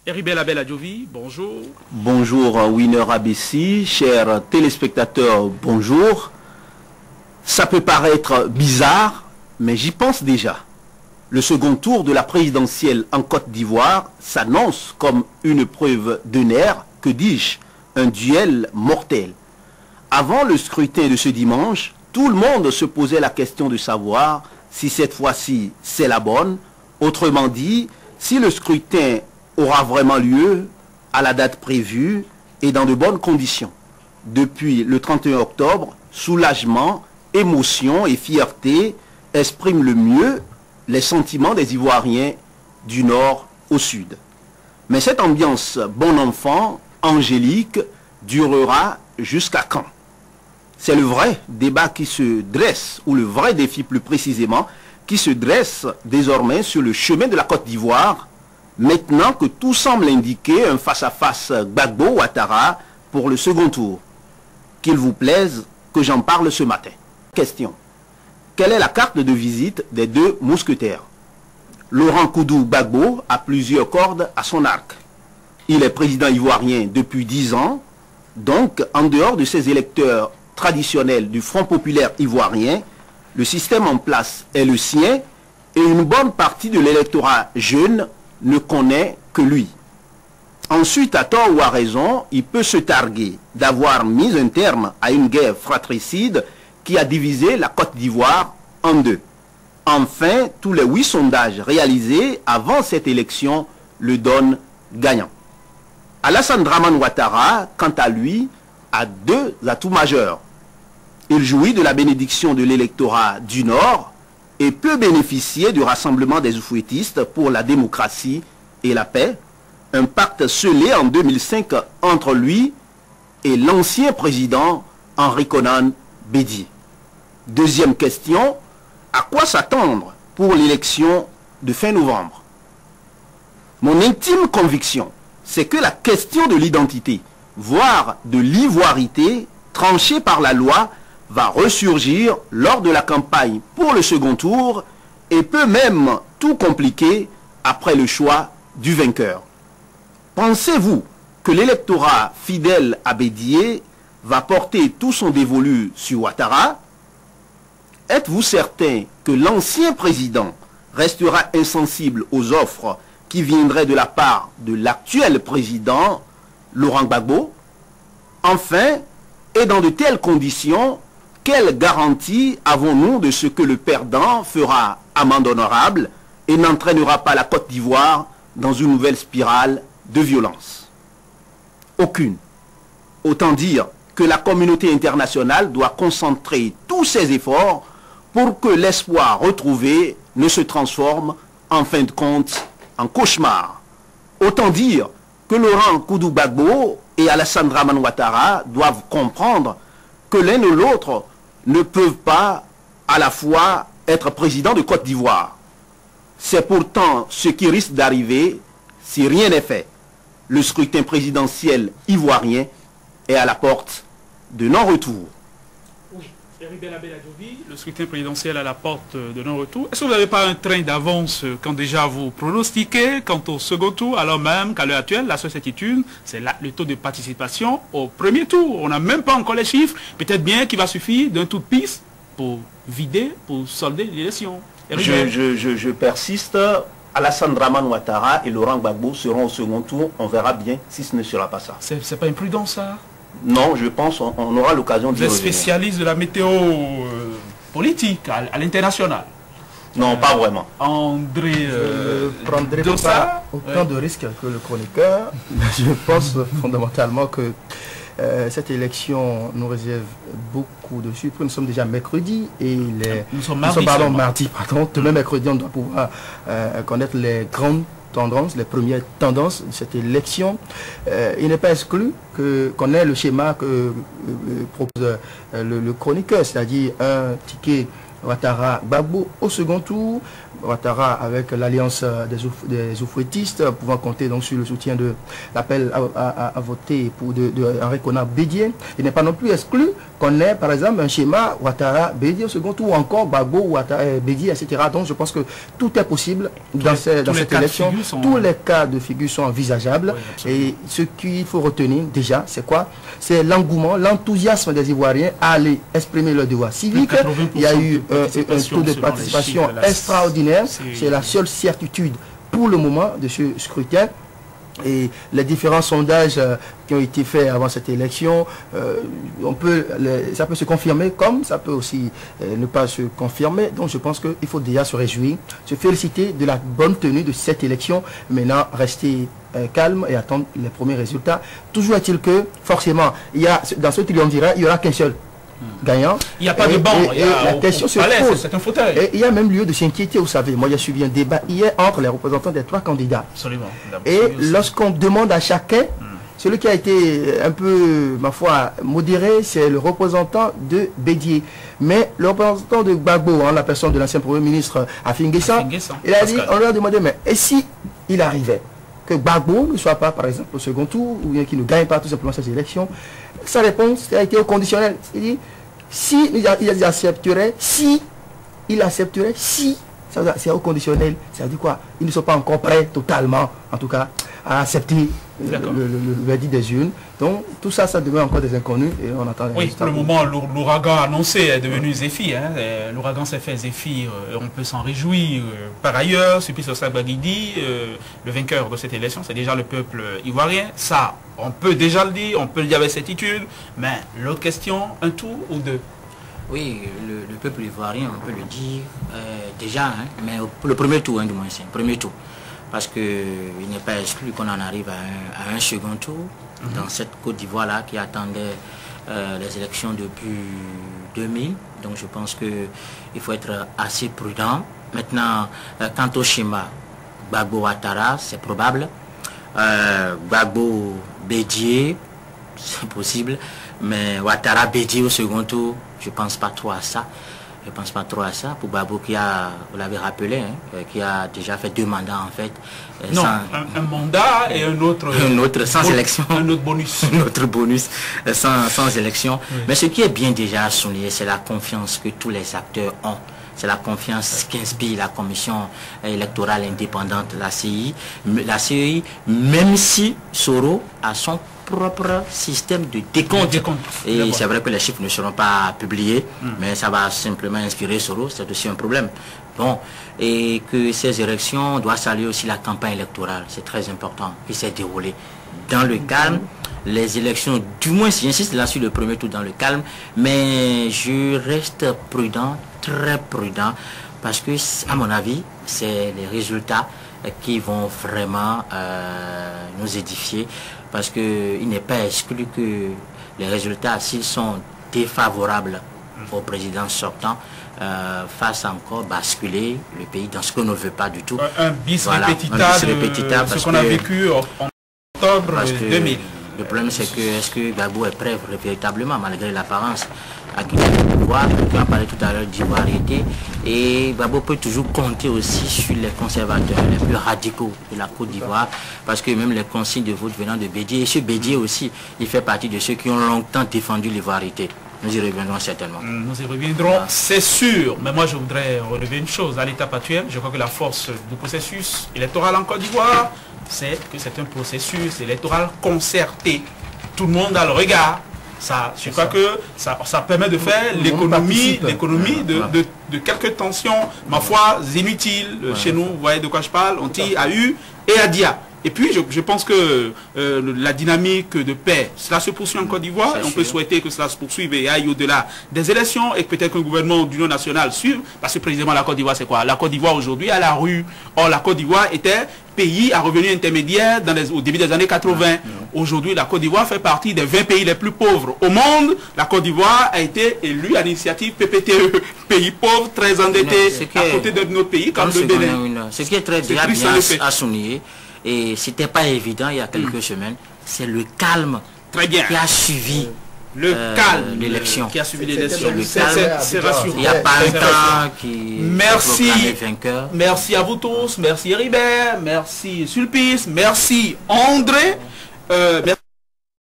Heribert Abel Adjovi, bonjour. Bonjour Winner ABC, chers téléspectateurs, bonjour. Ça peut paraître bizarre, mais j'y pense déjà. Le second tour de la présidentielle en Côte d'Ivoire s'annonce comme une preuve de nerfs, que dis-je, un duel mortel. Avant le scrutin de ce dimanche, tout le monde se posait la question de savoir si cette fois-ci c'est la bonne. Autrement dit, si le scrutin aura vraiment lieu à la date prévue et dans de bonnes conditions. Depuis le 31 octobre, soulagement, émotion et fierté expriment le mieux les sentiments des Ivoiriens du nord au sud. Mais cette ambiance bon enfant, angélique, durera jusqu'à quand? C'est le vrai débat qui se dresse, ou le vrai défi plus précisément, qui se dresse désormais sur le chemin de la Côte d'Ivoire, maintenant que tout semble indiquer un face-à-face Gbagbo-Ouattara pour le second tour. Qu'il vous plaise que j'en parle ce matin. Question. Quelle est la carte de visite des deux mousquetaires? Laurent Koudou-Gbagbo a plusieurs cordes à son arc. Il est président ivoirien depuis 10 ans, donc en dehors de ses électeurs traditionnels du Front populaire ivoirien, le système en place est le sien et une bonne partie de l'électorat jeune ne connaît que lui. Ensuite, à tort ou à raison, il peut se targuer d'avoir mis un terme à une guerre fratricide qui a divisé la Côte d'Ivoire en deux. Enfin, tous les 8 sondages réalisés avant cette élection le donnent gagnant. Alassane Dramane Ouattara, quant à lui, a 2 atouts majeurs. Il jouit de la bénédiction de l'électorat du Nord et peut bénéficier du rassemblement des oufouettistes pour la démocratie et la paix, un pacte scellé en 2005 entre lui et l'ancien président Henri Konan Bédié. Deuxième question, à quoi s'attendre pour l'élection de fin novembre? Mon intime conviction, c'est que la question de l'identité, voire de l'ivoirité, tranchée par la loi, va ressurgir lors de la campagne pour le second tour et peut même tout compliquer après le choix du vainqueur. Pensez-vous que l'électorat fidèle à Bédié va porter tout son dévolu sur Ouattara? Êtes-vous certain que l'ancien président restera insensible aux offres qui viendraient de la part de l'actuel président Laurent Gbagbo? Enfin, et dans de telles conditions, quelle garantie avons-nous de ce que le perdant fera amende honorable et n'entraînera pas la Côte d'Ivoire dans une nouvelle spirale de violence? Aucune. Autant dire que la communauté internationale doit concentrer tous ses efforts pour que l'espoir retrouvé ne se transforme en fin de compte en cauchemar. Autant dire que Laurent Koudou-Gbagbo et Alassane Dramane Ouattara doivent comprendre que l'un ou l'autre ne peuvent pas à la fois être président de Côte d'Ivoire. C'est pourtant ce qui risque d'arriver si rien n'est fait. Le scrutin présidentiel ivoirien est à la porte de non-retour. Oui, Heribert Abel Adjovi, le scrutin présidentiel à la porte de non-retour. Est-ce que vous n'avez pas un train d'avance quand déjà vous pronostiquez quant au second tour, alors même qu'à l'heure actuelle, la seule certitude, c'est le taux de participation au premier tour? On n'a même pas encore les chiffres. Peut-être bien qu'il va suffire d'un tour de piste pour vider, pour solder l'élection. Je persiste. Alassane Dramane Ouattara et Laurent Gbagbo seront au second tour. On verra bien si ce ne sera pas ça. C'est pas imprudent ça? Non, je pense qu'on aura l'occasion de... Vous êtes spécialiste de la météo politique à l'international? Non, pas vraiment. Je ne prendrai pas autant de risques que le chroniqueur. Je pense fondamentalement que cette élection nous réserve beaucoup de surprises. Nous sommes déjà mercredi et nous sommes mardi. Demain mercredi, on doit pouvoir connaître les grandes tendances, les premières tendances de cette élection. Il n'est pas exclu qu'on ait le schéma que propose le chroniqueur, c'est-à-dire un ticket Ouattara Gbagbo au second tour. Ouattara avec l'alliance des oufouettistes, pouvant compter donc sur le soutien de l'appel à voter pour de Henri Konan Bédié. Il n'est pas non plus exclu qu'on ait par exemple un schéma Ouattara Bédié au second tour, ou encore Gbagbo Ouattara Bédié, etc. Donc je pense que tout est possible dans cette élection. Tous les cas de figure sont envisageables. Oui, et ce qu'il faut retenir déjà, c'est quoi? C'est l'engouement, l'enthousiasme des Ivoiriens à aller exprimer leur devoir civique. Il y a eu un taux de participation extraordinaire. C'est la seule certitude pour le moment de ce scrutin. Et les différents sondages qui ont été faits avant cette élection, ça peut se confirmer comme ça peut aussi ne pas se confirmer. Donc je pense qu'il faut déjà se réjouir, se féliciter de la bonne tenue de cette élection. Maintenant, rester calme et attendre les premiers résultats. Toujours est-il que, forcément, dans ce triumvirat, il n'y aura qu'un seul gagnant. Il n'y a pas de banc. La question se pose. C'est un fauteuil. Et il y a même lieu de s'inquiéter, vous savez. Moi, j'ai suivi un débat hier entre les représentants des 3 candidats. Absolument. Et lorsqu'on demande à chacun, celui qui a été un peu, ma foi, modéré, c'est le représentant de Bédié. Mais le représentant de Gbagbo, la personne de l'ancien Premier ministre Afin Guessan, il a dit, on leur a demandé, mais et si il arrivait que Gbagbo ne soit pas, par exemple, au second tour, ou bien qu'il ne gagne pas tout simplement cette élection? Sa réponse a été au conditionnel. Il dit, si il accepterait, si, c'est au conditionnel. Ça dit quoi? Ils ne sont pas encore prêts totalement, en tout cas, à accepter le verdict des urnes. Donc, tout ça, ça demeure encore des inconnus et on attend les résultats. Pour le moment, l'ouragan annoncé est devenu Zéphyr. L'ouragan s'est fait Zéphyr, on peut s'en réjouir. Par ailleurs, Sulpice Ossagbaguidi, le vainqueur de cette élection, c'est déjà le peuple ivoirien. Ça, on peut déjà le dire, on peut le dire avec certitude. Mais l'autre question, un tour ou deux? Oui, le peuple ivoirien, on peut le dire déjà, mais le premier tour, du moins, c'est le premier tour. Parce qu'il n'est pas exclu qu'on en arrive à un second tour dans cette Côte d'Ivoire-là qui attendait les élections depuis 2000. Donc je pense qu'il faut être assez prudent. Maintenant, quant au schéma Gbagbo Ouattara, c'est probable. Gbagbo Bédié, c'est possible. Mais Ouattara Bédié au second tour, je ne pense pas trop à ça. Je ne pense pas trop à ça. Pour Gbagbo qui a, vous l'avez rappelé, qui a déjà fait 2 mandats en fait. Non, un mandat et un autre sans élection. Un autre bonus. Un autre bonus sans élection. Oui. Mais ce qui est bien déjà à souligner, c'est la confiance que tous les acteurs ont. C'est la confiance qu'inspire la commission électorale indépendante, la CEI. La CEI, même si Soro a son propre système de décompte. Et c'est vrai que les chiffres ne seront pas publiés, mais ça va simplement inspirer Soro, c'est aussi un problème. Bon, et que ces élections doivent saluer aussi la campagne électorale, c'est très important, qui s'est déroulée dans le calme. Les élections, du moins, j'insiste là sur le premier tour dans le calme, mais je reste prudent, très prudent, parce que, à mon avis, c'est les résultats qui vont vraiment nous édifier, parce qu'il n'est pas exclu que les résultats, s'ils sont défavorables au président sortant, fassent encore basculer le pays dans ce qu'on ne veut pas du tout. Un bis répétita de ce qu'on a vécu en octobre 2000. Le problème, c'est que est-ce que Gbagbo est prêt véritablement, malgré l'apparence, à quitter le pouvoir? On a parlé tout à l'heure d'ivoirité. Et Gbagbo peut toujours compter aussi sur les conservateurs les plus radicaux de la Côte d'Ivoire, parce que même les consignes de vote venant de Bédié, et ce Bédié aussi, il fait partie de ceux qui ont longtemps défendu l'ivoirité. Nous y reviendrons certainement. Nous y reviendrons, c'est sûr. Mais moi, je voudrais relever une chose. À l'étape actuelle, je crois que la force du processus électoral en Côte d'Ivoire, c'est que c'est un processus électoral concerté. Tout le monde a le regard. Je crois que ça permet de faire l'économie de quelques tensions, ma foi, inutiles. Chez nous, vous voyez de quoi je parle, on tire à U et à Dia. Et puis, je pense que la dynamique de paix, cela se poursuit en Côte d'Ivoire. On peut souhaiter que cela se poursuive et aille au-delà des élections et peut-être qu'un gouvernement d'union nationale suive. Parce que précisément, la Côte d'Ivoire, c'est quoi? La Côte d'Ivoire aujourd'hui à la rue. Or, la Côte d'Ivoire était pays à revenu intermédiaire au début des années 80. Aujourd'hui, la Côte d'Ivoire fait partie des 20 pays les plus pauvres au monde. La Côte d'Ivoire a été élue à l'initiative PPTE, pays pauvre, très endetté, à côté de notre pays, comme le Bénin. Ce qui est très bien à souligner, et c'était pas évident il y a quelques semaines, c'est le calme qui a suivi Le calme l'élection qui a suivi l'élection. C'est rassurant. Il n'y a pas un temps qui merci. Vainqueur. Merci à vous tous. Merci Ribert. Merci Sulpice. Merci André. Merci.